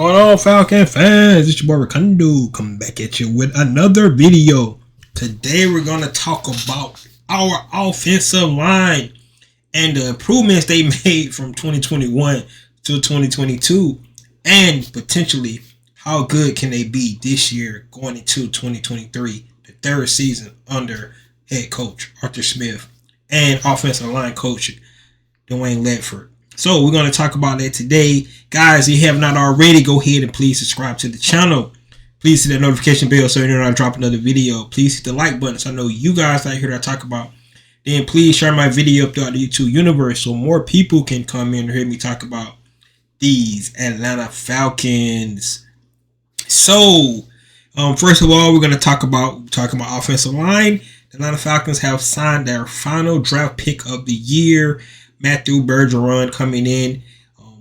Going on, Falcon fans? It's your boy Ricondo. Come back at you with another video. Today we're gonna talk about our offensive line and the improvements they made from 2021 to 2022, and potentially how good can they be this year going into 2023, the third season under head coach Arthur Smith and offensive line coach Dwayne Ledford. So we're going to talk about that today. Guys, if you have not already, go ahead and please subscribe to the channel. Please hit that notification bell so you know when I drop another video. Please hit the like button so I know you guys like hear that I talk about. Then please share my video throughout the YouTube universe so more people can come in and hear me talk about these Atlanta Falcons. So, first of all, we're going to talk about offensive line. The Atlanta Falcons have signed their final draft pick of the year, Matthew Bergeron, coming in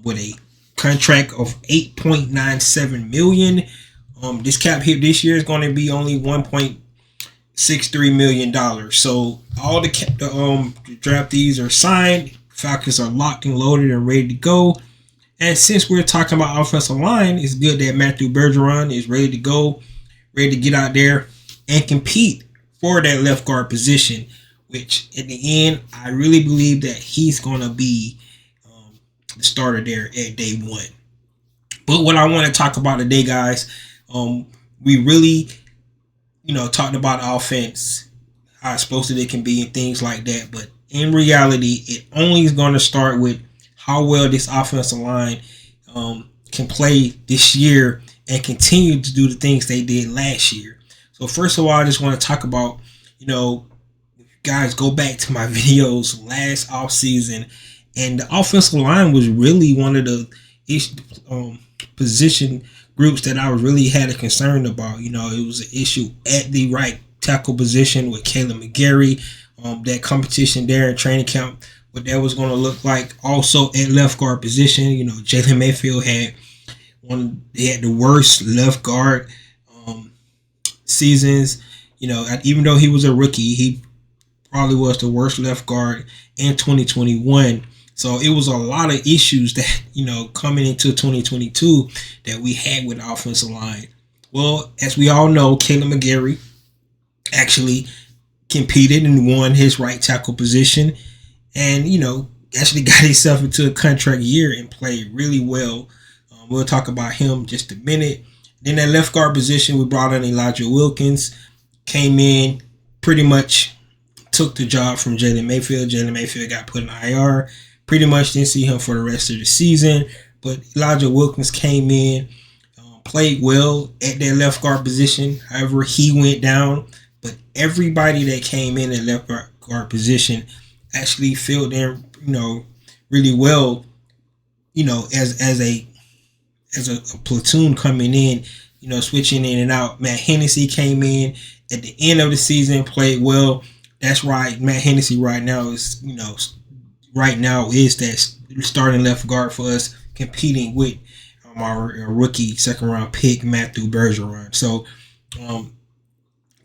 with a contract of $8.97 million. This cap hit this year is going to be only $1.63 million. So all the draftees are signed. Falcons are locked and loaded and ready to go. And since we're talking about offensive line, it's good that Matthew Bergeron is ready to go, ready to get out there and compete for that left guard position, which in the end, I really believe that he's going to be the starter there at day one. But what I want to talk about today, guys, we really, talked about offense, how explosive it can be and things like that. But in reality, it only is going to start with how well this offensive line can play this year and continue to do the things they did last year. So first of all, I just want to talk about, guys, go back to my videos last offseason, and the offensive line was really one of the position groups that I really had a concern about. It was an issue at the right tackle position with Caleb McGarry, that competition there in training camp, what that was going to look like. Also at left guard position, Jalen Mayfield had the worst left guard seasons. Even though he was a rookie, he probably was the worst left guard in 2021. So it was a lot of issues that, coming into 2022 that we had with the offensive line. Well, as we all know, Caleb McGarry actually competed and won his right tackle position and, actually got himself into a contract year and played really well. We'll talk about him just a minute. Then that left guard position, we brought in Elijah Wilkins, came in, pretty much took the job from Jalen Mayfield. Jalen Mayfield got put in IR. Pretty much didn't see him for the rest of the season. But Elijah Wilkins came in, played well at that left guard position. However, he went down. But everybody that came in at left guard position actually filled in, really well, as a platoon coming in, switching in and out. Matt Hennessy came in at the end of the season, played well. That's right. Matt Hennessy right now is that starting left guard for us, competing with our rookie second round pick, Matthew Bergeron. So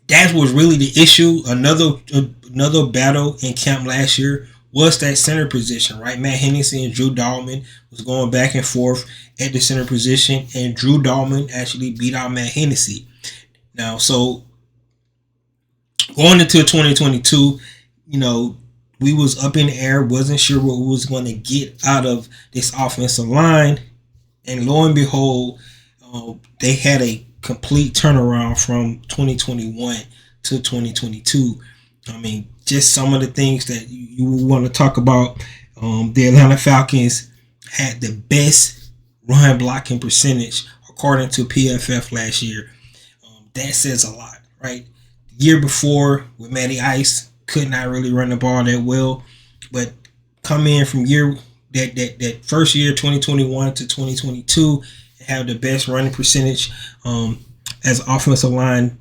that was really the issue. Another battle in camp last year was that center position, right? Matt Hennessy and Drew Dalman was going back and forth at the center position, and Drew Dalman actually beat out Matt Hennessy. Now, so going into 2022, we was up in the air, wasn't sure what we was going to get out of this offensive line, and lo and behold, they had a complete turnaround from 2021 to 2022. I mean, just some of the things that you want to talk about. The Atlanta Falcons had the best run blocking percentage according to PFF last year. That says a lot, right? The year before with Matty Ice, could not really run the ball that well, but come in from that first year 2021 to 2022 have the best running percentage as offensive line.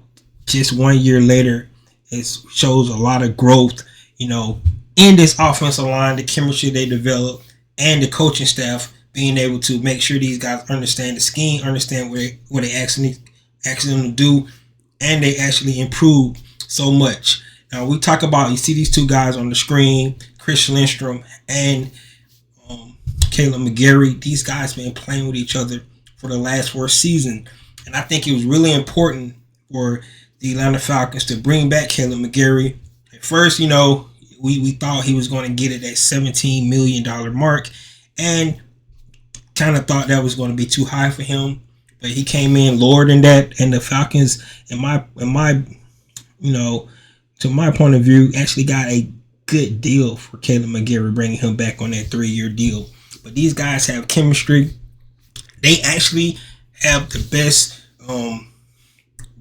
Just 1 year later, it shows a lot of growth, in this offensive line, the chemistry they developed, and the coaching staff being able to make sure these guys understand the scheme, understand what they actually them to do, and they actually improve so much. Now we talk about, you see these two guys on the screen, Chris Lindstrom and Caleb McGarry. These guys been playing with each other for the last 4 seasons. And I think it was really important for the Atlanta Falcons to bring back Caleb McGarry. At first, we thought he was going to get it at $17 million mark, and kind of thought that was going to be too high for him. But he came in lower than that, and the Falcons, in my to my point of view, actually got a good deal for Caleb McGarry, bringing him back on that 3-year deal. But these guys have chemistry. They actually have the best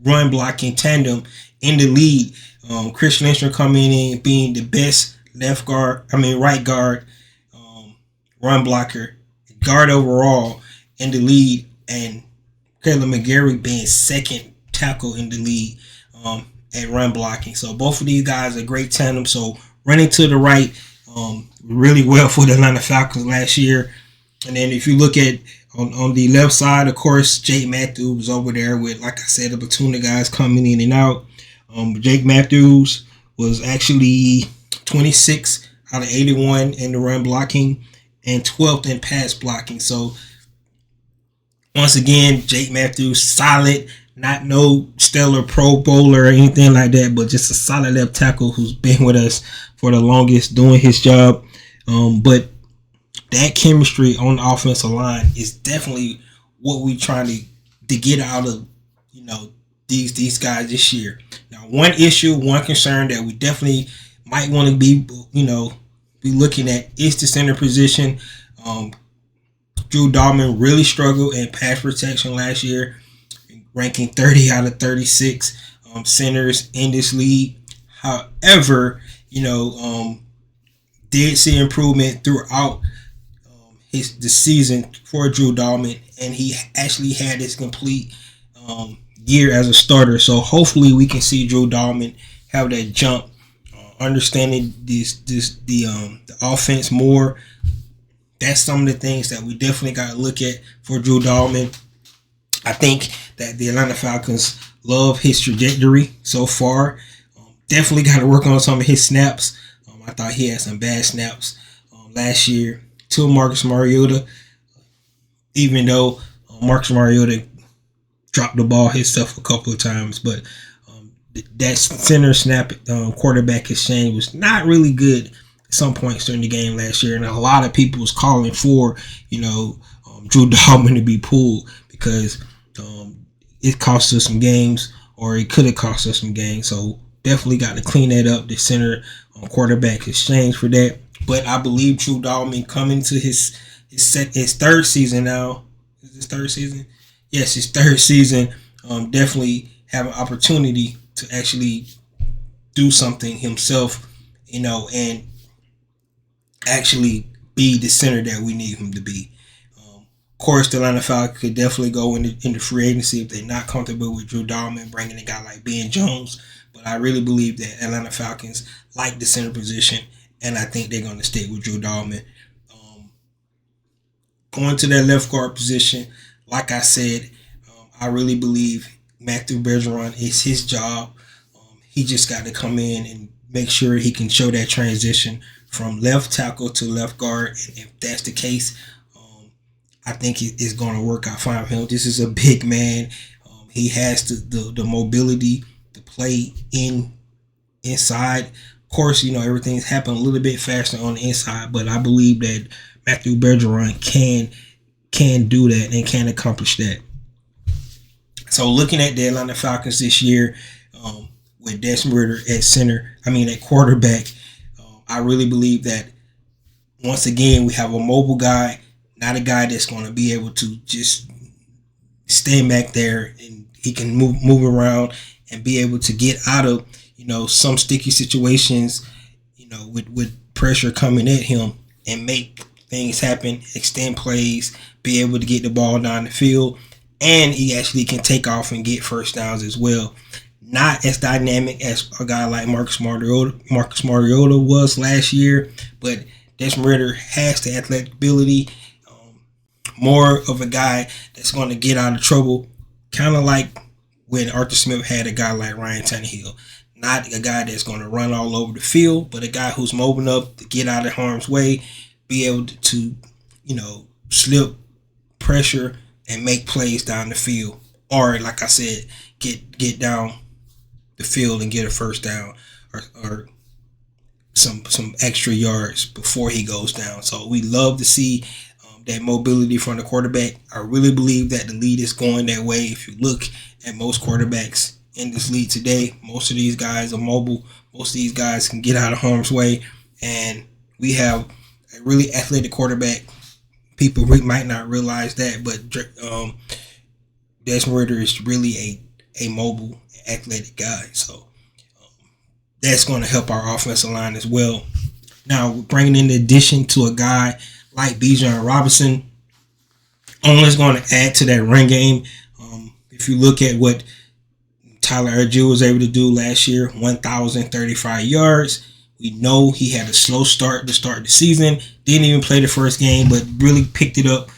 run blocking tandem in the league. Chris Lindstrom coming in being the best right guard, run blocker, guard overall in the league, and Caleb McGarry being second tackle in the league at run blocking. So both of these guys are great tandem. So running to the right really well for the Atlanta Falcons last year. And then if you look at on the left side, of course, Jake Matthews was over there with, like I said, a platoon of guys coming in and out. Jake Matthews was actually 26 out of 81 in the run blocking and 12th in pass blocking. So once again, Jake Matthews, solid, not no stellar Pro Bowler or anything like that, but just a solid left tackle who's been with us for the longest doing his job. But that chemistry on the offensive line is definitely what we're trying to get out of, these guys this year. Now, one concern that we definitely might want to be looking at is the center position. Drew Dalman really struggled in pass protection last year, ranking 30 out of 36 centers in this league. However, did see improvement throughout the season for Drew Dalman, and he actually had his complete year as a starter. So hopefully we can see Drew Dalman have that jump, understanding the offense more. That's some of the things that we definitely got to look at for Drew Dalman. I think that the Atlanta Falcons love his trajectory so far. Definitely got to work on some of his snaps. I thought he had some bad snaps last year to Marcus Mariota, even though Marcus Mariota dropped the ball himself a couple of times. But that center snap quarterback exchange was not really good at some points during the game last year. And a lot of people was calling for, Drew Dalman to be pulled because it cost us some games, or it could have cost us some games. So definitely got to clean that up, the center quarterback exchange for that. But I believe Drew Dalman coming to his third season now. Is this third season? Yes, his third season. Definitely have an opportunity to actually do something himself, and actually be the center that we need him to be. Of course, the Atlanta Falcons could definitely go into free agency if they're not comfortable with Drew Dalman, bringing a guy like Ben Jones. But I really believe that Atlanta Falcons like the center position, and I think they're going to stick with Drew Dalman. Going to that left guard position, like I said, I really believe Matthew Bergeron is his job. He just got to come in and make sure he can show that transition from left tackle to left guard. And if that's the case, I think it is going to work out fine for him. This is a big man. He has the mobility to play inside. Of course, everything's happened a little bit faster on the inside, but I believe that Matthew Bergeron can do that and can accomplish that. So looking at the Atlanta Falcons this year, with Desmond Ridder at quarterback, I really believe that once again we have a mobile guy, not a guy that's going to be able to just stand back there, and he can move around and be able to get out of some sticky situations, with pressure coming at him, and make things happen, extend plays, be able to get the ball down the field, and he actually can take off and get first downs as well. Not as dynamic as a guy like Marcus Mariota was last year, but Desmond Ridder has the athletic ability. More of a guy that's going to get out of trouble, kind of like when Arthur Smith had a guy like Ryan Tannehill. Not a guy that's going to run all over the field, but a guy who's mobile enough to get out of harm's way, be able to slip pressure and make plays down the field, or like I said, get down the field and get a first down, or some extra yards before he goes down. So we love to see that mobility from the quarterback. I really believe that the league is going that way. If you look at most quarterbacks in this league today, most of these guys are mobile. Most of these guys can get out of harm's way, and we have a really athletic quarterback. People might not realize that, but Desmond Ritter is really a mobile, athletic guy. So that's going to help our offensive line as well. Now, bringing in the addition to a guy like Bijan Robinson, only is going to add to that run game. If you look at what Tyler Erjul was able to do last year, 1,035 yards. We know he had a slow start to start the season. Didn't even play the first game, but really picked it up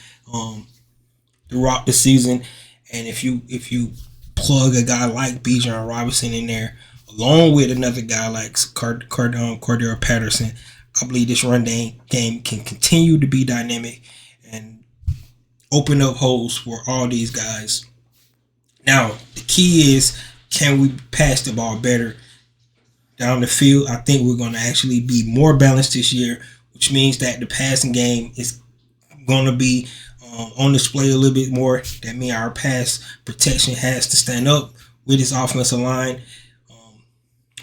throughout the season. And if you plug a guy like Bijan Robinson in there, along with another guy like Cordero Patterson, I believe this run game can continue to be dynamic and open up holes for all these guys. Now, the key is, can we pass the ball better down the field? I think we're going to actually be more balanced this year, which means that the passing game is going to be on display a little bit more. That means our pass protection has to stand up with this offensive line.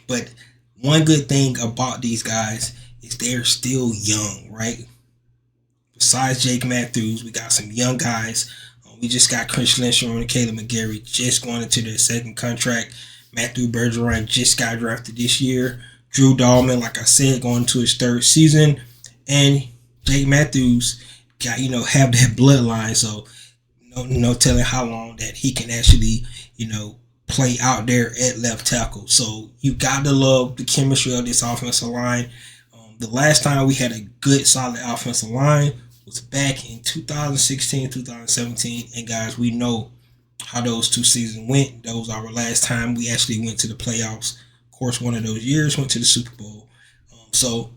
But one good thing about these guys is they're still young, right? Besides Jake Matthews, we got some young guys. We just got Chris Lindstrom and Caleb McGarry just going into their second contract. Matthew Bergeron just got drafted this year. Drew Dahlman, like I said, going into his third season. And Jake Matthews got, have that bloodline. So, no telling how long that he can actually, play out there at left tackle. So, you got to love the chemistry of this offensive line. The last time we had a good, solid offensive line was back in 2016, 2017. And guys, we know how those two seasons went. That was our last time we actually went to the playoffs. Of course, one of those years went to the Super Bowl. So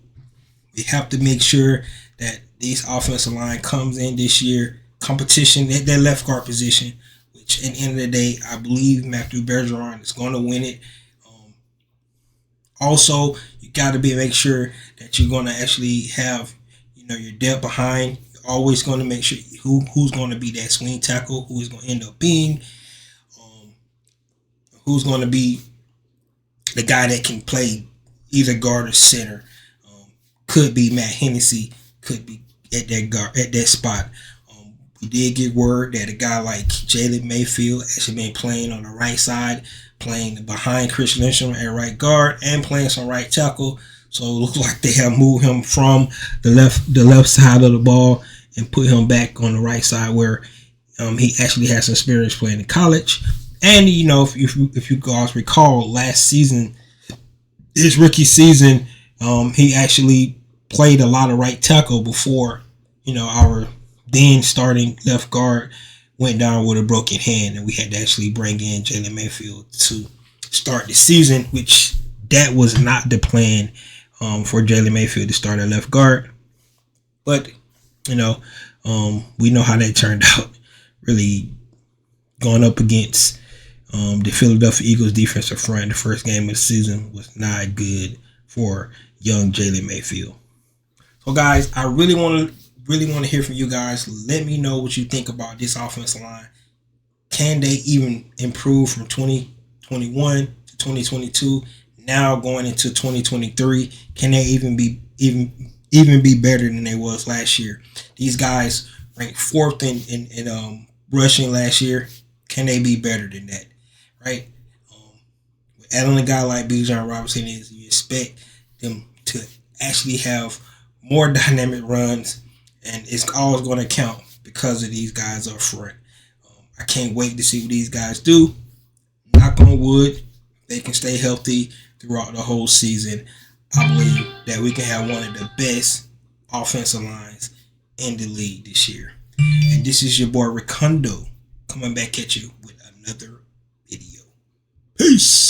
we have to make sure that this offensive line comes in this year. Competition at that left guard position, which at the end of the day, I believe Matthew Bergeron is going to win it. Also, you got to make sure that you're going to actually have your depth behind. You're always going to make sure who's going to be that swing tackle, who is going to end up being, who's going to be the guy that can play either guard or center. Could be Matt Hennessy, could be at that spot. We did get word that a guy like Jalen Mayfield actually been playing on the right side, playing behind Chris Lindstrom at right guard and playing some right tackle. So it looks like they have moved him from the left side of the ball and put him back on the right side where he actually has some experience playing in college. And if you guys recall, last season, his rookie season, he actually played a lot of right tackle before our then starting left guard went down with a broken hand, and we had to actually bring in Jalen Mayfield to start the season, which that was not the plan. For Jalen Mayfield to start at left guard. But, we know how that turned out. Really going up against the Philadelphia Eagles defensive front in the first game of the season was not good for young Jalen Mayfield. So, guys, I really want to hear from you guys. Let me know what you think about this offensive line. Can they even improve from 2021 to 2022? Now going into 2023, can they even be better than they was last year? These guys ranked fourth in rushing last year. Can they be better than that? Right? Adding a guy like Bijan Robinson you expect them to actually have more dynamic runs, and it's always going to count because of these guys up front. I can't wait to see what these guys do. Knock on wood, they can stay healthy throughout the whole season. I believe that we can have one of the best offensive lines in the league this year. And this is your boy Ricondo coming back at you with another video. Peace.